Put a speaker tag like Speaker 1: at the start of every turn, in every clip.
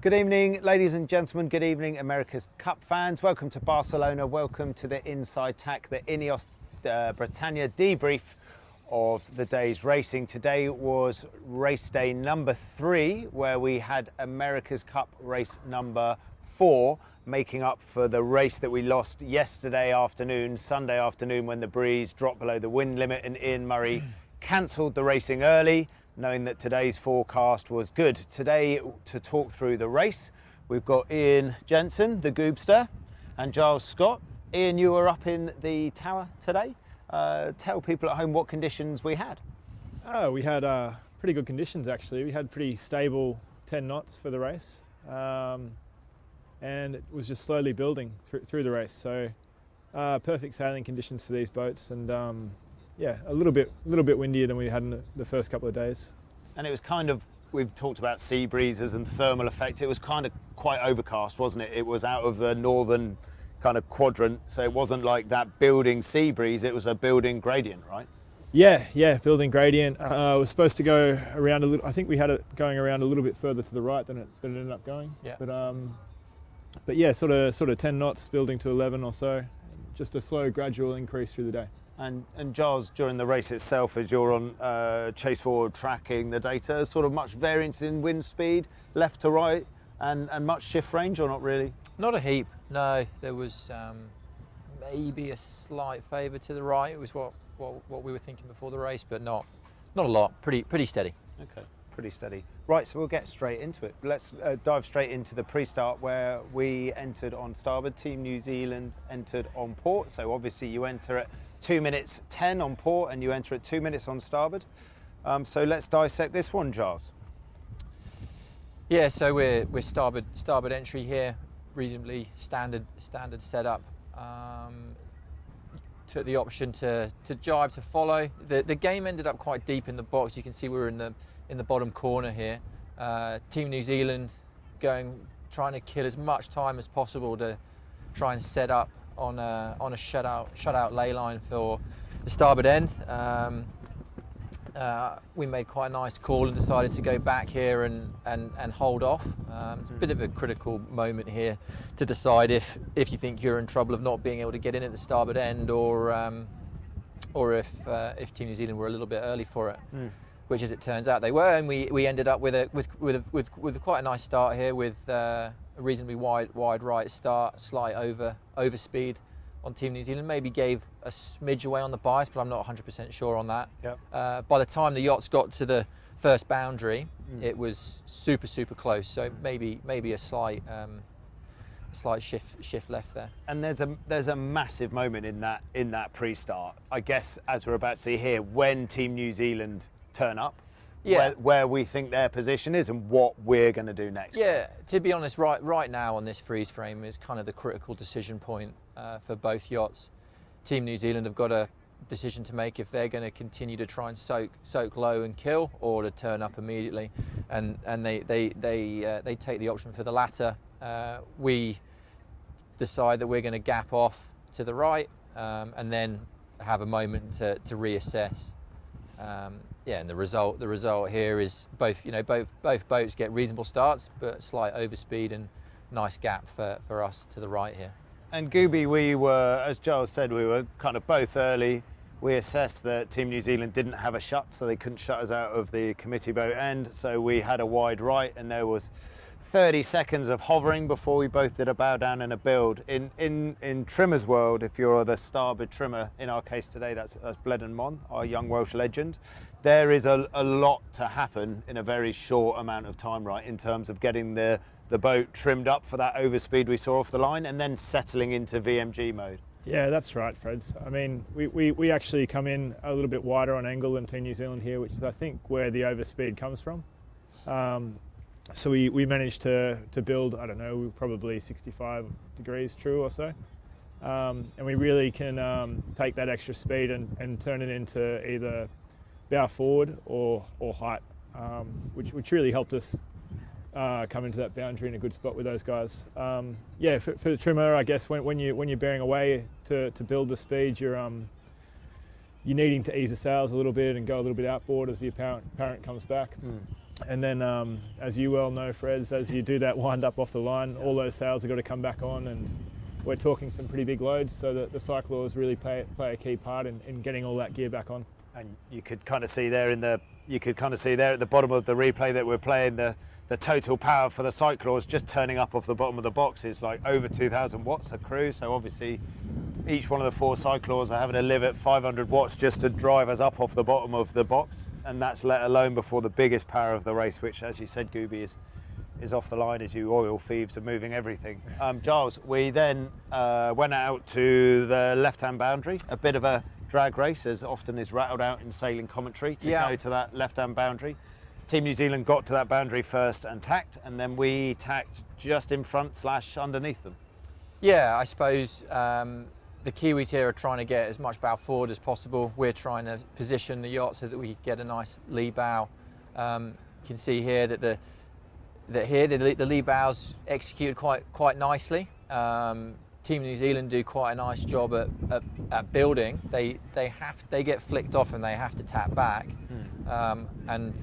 Speaker 1: Good evening, ladies and gentlemen. Good evening, America's Cup fans. Welcome to Barcelona. Welcome to the Inside Tack, the INEOS Britannia debrief of the day's racing. Today was race day number 3, where we had America's Cup race number 4, making up for the race that we lost yesterday afternoon, Sunday afternoon, when the breeze dropped below the wind limit and Ian Murray cancelled the racing early, knowing that today's forecast was good. Today, to talk through the race, we've got Ian Jensen, the Goobster, and Giles Scott. Ian, you were up in the tower today. Tell people at home what conditions we had.
Speaker 2: We had pretty good conditions, actually. We had pretty stable 10 knots for the race, and it was just slowly building through the race. So perfect sailing conditions for these boats, and yeah, a little bit windier than we had in the first couple of days.
Speaker 1: And it was kind of, we've talked about sea breezes and thermal effect. It was kind of quite overcast, wasn't it? It was out of the northern kind of quadrant, so it wasn't like that building sea breeze, it was a building gradient, right?
Speaker 2: Yeah, building gradient. It was supposed to go around a little, I think we had it going around a little bit further to the right than it ended up going.
Speaker 1: Yeah.
Speaker 2: But yeah, sort of 10 knots building to 11 or so. Just a slow, gradual increase through the day.
Speaker 1: And Giles, during the race itself, as you're on chase forward tracking the data, sort of much variance in wind speed, left to right, and much shift range, or not really?
Speaker 3: Not a heap, no. There was maybe a slight favour to the right. It was what we were thinking before the race, but not a lot. Pretty steady.
Speaker 1: Okay, pretty steady. Right, so we'll get straight into it. Let's dive straight into the pre-start, where we entered on starboard. Team New Zealand entered on port. So obviously you enter at 2 minutes 10 on port, and you enter at 2 minutes on starboard. So let's dissect this one, Giles.
Speaker 3: Yeah, so we're starboard entry here, reasonably standard setup. Took the option to jibe to follow. The game ended up quite deep in the box. You can see we're in the bottom corner here. Team New Zealand trying to kill as much time as possible to try and set up on a shutout ley line for the starboard end. We made quite a nice call and decided to go back here and hold off. It's a bit of a critical moment here to decide if you think you're in trouble of not being able to get in at the starboard end, or if Team New Zealand were a little bit early for it, which, as it turns out, they were, and we ended up with quite a nice start here, with a reasonably wide right start, slight overspeed on Team New Zealand. Maybe gave a smidge away on the bias, but I'm not 100% sure on that.
Speaker 1: Yep.
Speaker 3: By the time the yachts got to the first boundary, it was super close. So maybe a slight shift left there.
Speaker 1: And there's a massive moment in that pre-start, I guess, as we're about to see here, when Team New Zealand turn up.
Speaker 3: Yeah.
Speaker 1: Where we think their position is and what we're going to do next.
Speaker 3: Yeah, to be honest, right now on this freeze frame is kind of the critical decision point for both yachts. Team New Zealand have got a decision to make if they're going to continue to try and soak low and kill, or to turn up immediately, and they take the option for the latter. We decide that we're going to gap off to the right, and then have a moment to reassess. Yeah, and the result here is both boats get reasonable starts, but slight overspeed and nice gap for us to the right here.
Speaker 1: And Gooby, we were, as Giles said, we were kind of both early. We assessed that Team New Zealand didn't have a shut, so they couldn't shut us out of the committee boat end. So we had a wide right, and there was 30 seconds of hovering before we both did a bow down and a build. In trimmer's world, if you're the starboard trimmer, in our case today, that's Bleddyn Mon, our young Welsh legend, there is a lot to happen in a very short amount of time, right, in terms of getting the boat trimmed up for that overspeed we saw off the line, and then settling into VMG mode.
Speaker 2: Yeah, that's right, Fred. I mean, we actually come in a little bit wider on angle than Team New Zealand here, which is, I think, where the overspeed comes from. So we managed to build, I don't know, probably 65 degrees true or so. And we really can take that extra speed and turn it into either bow forward or height, which really helped us come into that boundary in a good spot with those guys. Yeah, for the trimmer, I guess when you're bearing away to build the speed, you're needing to ease the sails a little bit and go a little bit outboard as the apparent comes back. And then, as you well know, Freds, as you do that wind up off the line, all those sails have got to come back on, and we're talking some pretty big loads, so that the cyclors really play a key part in getting all that gear back on.
Speaker 1: And you could kind of see there at the bottom of the replay that we're playing the total power for the cyclors just turning up off the bottom of the box is like over 2,000 watts a crew. So obviously each one of the 4 cyclors are having to live at 500 watts just to drive us up off the bottom of the box, and that's let alone before the biggest power of the race, which, as you said, Gooby, is off the line as you oil thieves are moving everything. Giles, we then went out to the left-hand boundary, a bit of a drag race, as often is rattled out in sailing commentary, to go to that left-hand boundary. Team New Zealand got to that boundary first and tacked, and then we tacked just in front / underneath them.
Speaker 3: Yeah, I suppose the Kiwis here are trying to get as much bow forward as possible. We're trying to position the yacht so that we get a nice lee bow. You can see here that the lee bows executed quite nicely. Team New Zealand do quite a nice job at building. They get flicked off and they have to tap back. And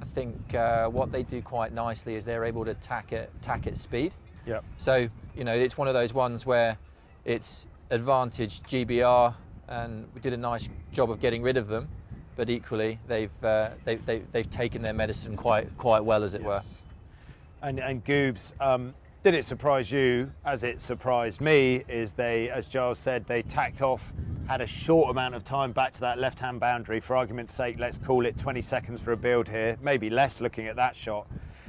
Speaker 3: I think what they do quite nicely is they're able to tack at speed.
Speaker 1: Yep.
Speaker 3: So it's one of those ones where it's advantage GBR, and we did a nice job of getting rid of them. But equally, they've taken their medicine quite well, as it were.
Speaker 1: And Goobs, did it surprise you as it surprised me? Is they, as Giles said, they tacked off, had a short amount of time back to that left-hand boundary. For argument's sake, let's call it 20 seconds for a build here, maybe less looking at that shot,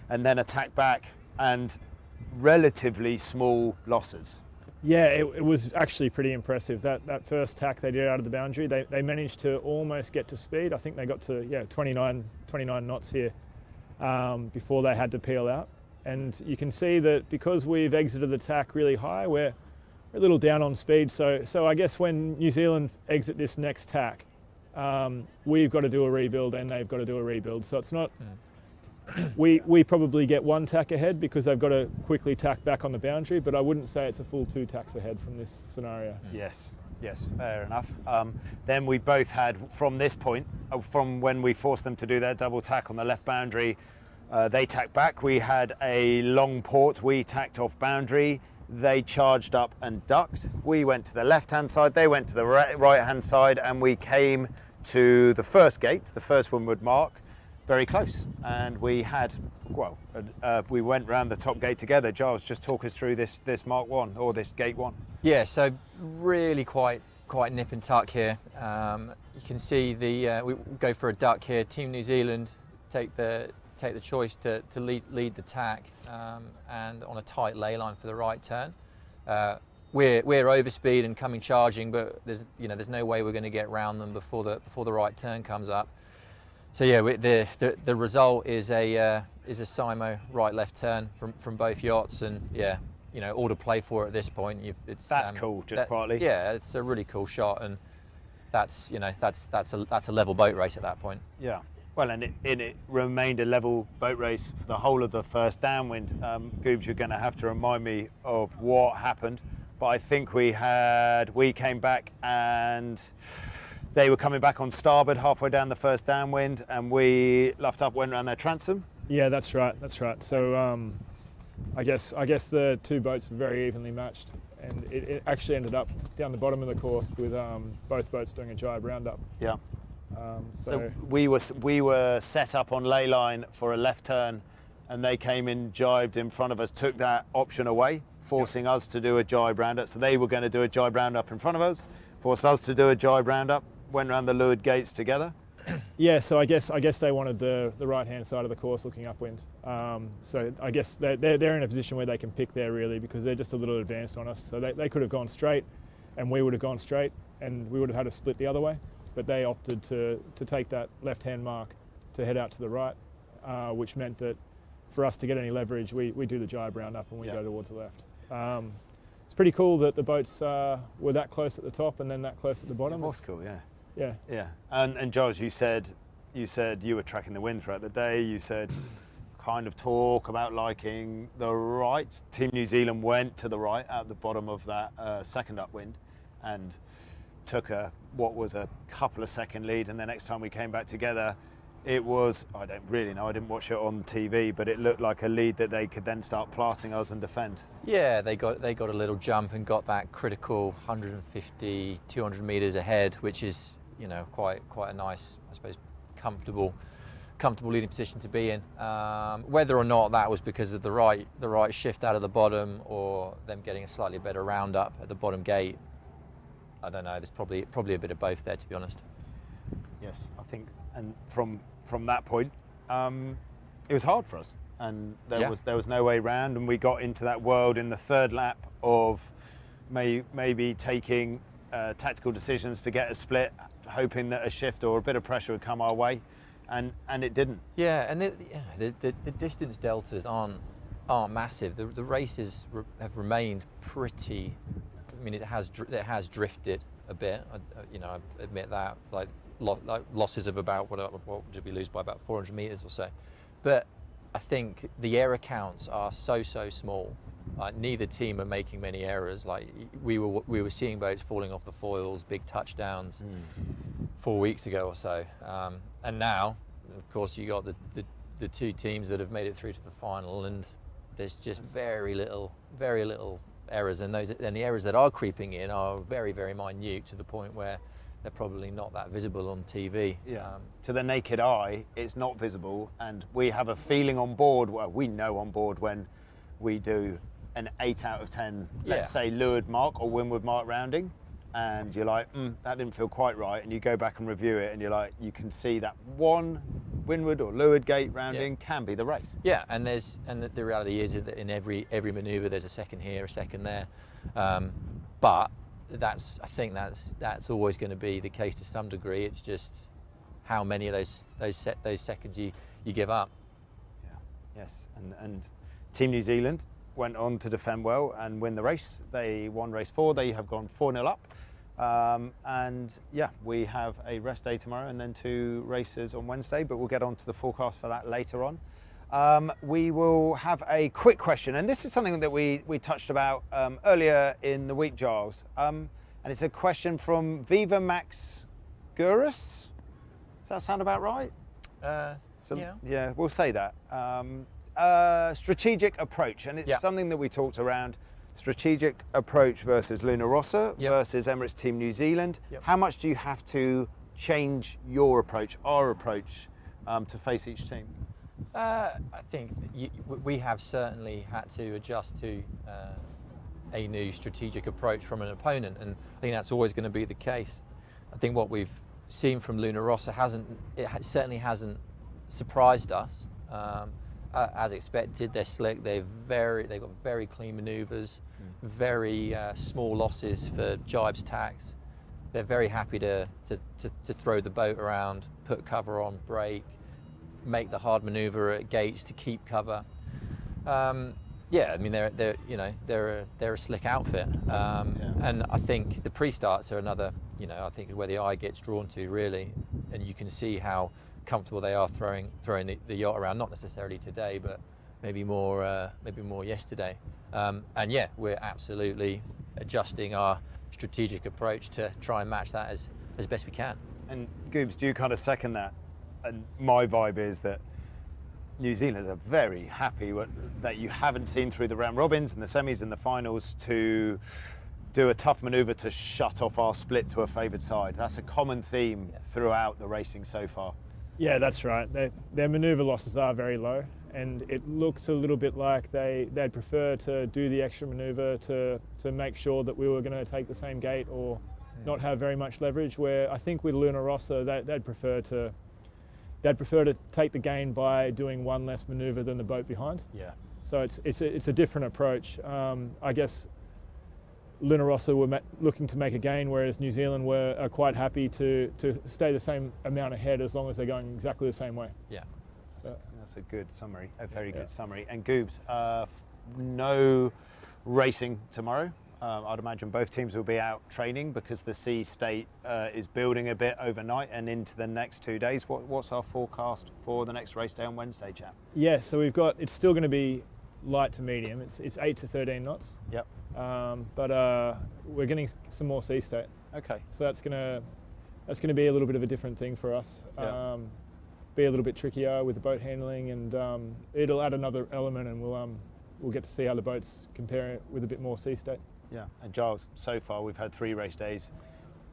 Speaker 1: and then attack back and relatively small losses.
Speaker 2: Yeah, it was actually pretty impressive. That first tack they did out of the boundary, they managed to almost get to speed. I think they got to 29 knots here before they had to peel out. And you can see that because we've exited the tack really high, we're a little down on speed. So I guess when New Zealand exit this next tack, we've got to do a rebuild and they've got to do a rebuild. So it's not... We probably get 1 tack ahead because they've got to quickly tack back on the boundary, but I wouldn't say it's a full 2 tacks ahead from this scenario.
Speaker 1: Yes, fair enough. Then we both had, from this point, from when we forced them to do their double tack on the left boundary, they tacked back. We had a long port. We tacked off boundary. They charged up and ducked. We went to the left-hand side. They went to the right-hand side, and we came to the first gate, the first windward mark, very close. And we had, we went round the top gate together. Giles, just talk us through this Mark 1 or this gate 1.
Speaker 3: Yeah, so really quite nip and tuck here. You can see we go for a duck here. Team New Zealand take the choice to lead the tack and on a tight ley line for the right turn. We're over speed and coming charging, but there's no way we're going to get round them before the right turn comes up. So yeah, the result is a Simo right left turn from both yachts, and yeah, all to play for at this point.
Speaker 1: That's cool, quietly.
Speaker 3: Yeah, it's a really cool shot, and that's a level boat race at that point.
Speaker 1: Yeah. Well, and it remained a level boat race for the whole of the first downwind. Goobs, you're going to have to remind me of what happened, but I think we came back and they were coming back on starboard halfway down the first downwind, and we luffed up, went around their transom. Yeah,
Speaker 2: that's right. So I guess the 2 boats were very evenly matched, and it actually ended up down the bottom of the course with both boats doing a jibe roundup.
Speaker 1: Yeah. So we were set up on ley line for a left turn, and they came in, jibed in front of us, took that option away, forcing us to do a jibe roundup. So they were going to do a jibe roundup in front of us, forced us to do a jibe roundup, went around the leeward gates together.
Speaker 2: Yeah, so I guess they wanted the right-hand side of the course looking upwind. So I guess they're in a position where they can pick there really, because they're just a little advanced on us. So they could have gone straight, and we would have gone straight, and we would have had to split the other way. But they opted to take that left-hand mark to head out to the right, which meant that for us to get any leverage, we do the jibe roundup and we go towards the left. It's pretty cool that the boats were that close at the top and then that close at the bottom.
Speaker 1: It was cool, yeah.
Speaker 2: Yeah.
Speaker 1: And Giles, you said you were tracking the wind throughout the day. You said kind of talk about liking the right. Team New Zealand went to the right at the bottom of that second upwind and took what was a couple of second lead, and the next time we came back together, it was, I don't really know, I didn't watch it on TV, but it looked like a lead that they could then start planting us and defend.
Speaker 3: Yeah, they got a little jump and got that critical 150, 200 metres ahead, which is, you know, quite a nice, I suppose, comfortable leading position to be in. Whether or not that was because of the right shift out of the bottom or them getting a slightly better round up at the bottom gate, I don't know. There's probably a bit of both there, to be honest.
Speaker 1: Yes, I think, and from that point, it was hard for us, and there was no way round, and we got into that world in the third lap of maybe taking tactical decisions to get a split, hoping that a shift or a bit of pressure would come our way, and it didn't.
Speaker 3: Yeah, and the distance deltas aren't massive. The races have remained pretty. I mean, it has drifted a bit. I admit that. Like losses of about what did we lose by about 400 meters or so, but I think the error counts are so small. Like, neither team are making many errors. Like we were seeing boats falling off the foils, big touchdowns 4 weeks ago or so, and now, of course, you got the two teams that have made it through to the final, and there's just very little errors, and the errors that are creeping in are very minute, to the point where they're probably not that visible on TV.
Speaker 1: Yeah. To the naked eye, it's not visible, and we have a feeling on board. Well, we know on board when we do an 8 out of 10, let's say leeward mark or windward mark rounding, and you're like, that didn't feel quite right, and you go back and review it, and you're like, you can see that one windward or leeward gate rounding can be the race.
Speaker 3: Yeah, and the reality is that in every manoeuvre there's a second here, a second there, but I think that's always going to be the case to some degree. It's just how many of those seconds you give up.
Speaker 1: Yeah. Yes, and Team New Zealand went on to defend well and win the race. They won race 4. They have gone 4-0 up. And yeah, we have a rest day tomorrow and then 2 races on Wednesday, but we'll get on to the forecast for that later on. We will have a quick question, and this is something that we touched about earlier in the week, Giles. And it's a question from Viva Max Gurus. Does that sound about right? Yeah, we'll say that. Strategic approach, and it's something that we talked around. Strategic approach versus Luna Rossa versus Emirates Team New Zealand. How much do you have to change your approach, our approach, to face each team?
Speaker 3: I think we have certainly had to adjust to a new strategic approach from an opponent, and I think that's always going to be the case. I think what we've seen from Luna Rossa certainly hasn't surprised us. As expected, they're slick. They've got very clean manoeuvres, very small losses for jibes, tacks. They're very happy to throw the boat around, put cover on, brake, make the hard manoeuvre at gates to keep cover. Yeah, I mean they're a slick outfit, and I think the pre-starts are another. I think where the eye gets drawn to really, and you can see how comfortable they are throwing the yacht around. Not necessarily today, but maybe more yesterday. And yeah, we're absolutely adjusting our strategic approach to try and match that as best we can.
Speaker 1: And Goobs, do you kind of second that? And my vibe is that New Zealand are very happy that you haven't seen through the round robins and the semis and the finals to do a tough manoeuvre to shut off our split to a favoured side. That's a common theme throughout the racing so far.
Speaker 2: Yeah, that's right. Their manoeuvre losses are very low, and it looks a little bit like they'd prefer to do the extra manoeuvre to make sure that we were going to take the same gate or not have very much leverage, where I think with Luna Rossa they'd prefer to take the gain by doing one less manoeuvre than the boat behind.
Speaker 1: Yeah.
Speaker 2: So it's a different approach. I guess Luna Rossa were looking to make a gain, whereas New Zealand are quite happy to stay the same amount ahead as long as they're going exactly the same way.
Speaker 3: Yeah.
Speaker 1: So that's a good summary, a very good summary. And Goobs, no racing tomorrow. I'd imagine both teams will be out training because the sea state is building a bit overnight and into the next 2 days. What's our forecast for the next race day on Wednesday, chap?
Speaker 2: Yeah, so it's still going to be light to medium. It's 8 to 13 knots.
Speaker 1: Yep.
Speaker 2: But we're getting some more sea state.
Speaker 1: Okay.
Speaker 2: So that's gonna be a little bit of a different thing for us.
Speaker 1: Yeah.
Speaker 2: be a little bit trickier with the boat handling, and it'll add another element, and we'll get to see how the boats compare with a bit more sea state.
Speaker 1: Yeah, and Giles, so far we've had 3 race days.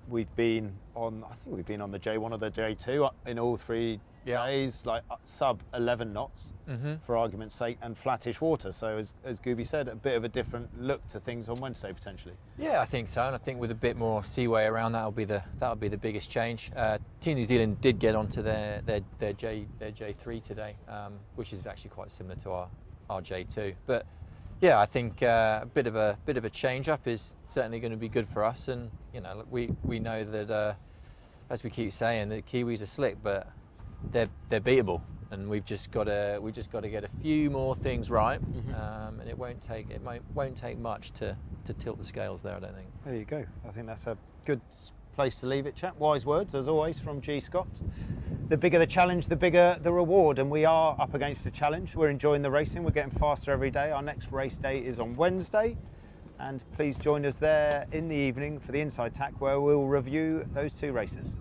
Speaker 1: We've been on, I think we've been on the J1 or the J2 in all 3 days, like sub 11 knots for argument's sake, and flattish water. So as Gooby said, a bit of a different look to things on Wednesday potentially.
Speaker 3: Yeah, I think so, and I think with a bit more seaway around, that'll be the biggest change. Team New Zealand did get onto their J3 today, which is actually quite similar to our J2. But yeah, I think a bit of a change up is certainly going to be good for us, and you know, we know that as we keep saying, the Kiwis are slick, but they're beatable, and we've just got to get a few more things right, and it won't take much to tilt the scales there, I don't think.
Speaker 1: There you go. I think that's a good place to leave it, chap. Wise words as always from G. Scott. The bigger the challenge, the bigger the reward, and we are up against the challenge. We're enjoying the racing. We're getting faster every day. Our next race day is on Wednesday, and please join us there in the evening for the Inside Tack, where we'll review those 2 races.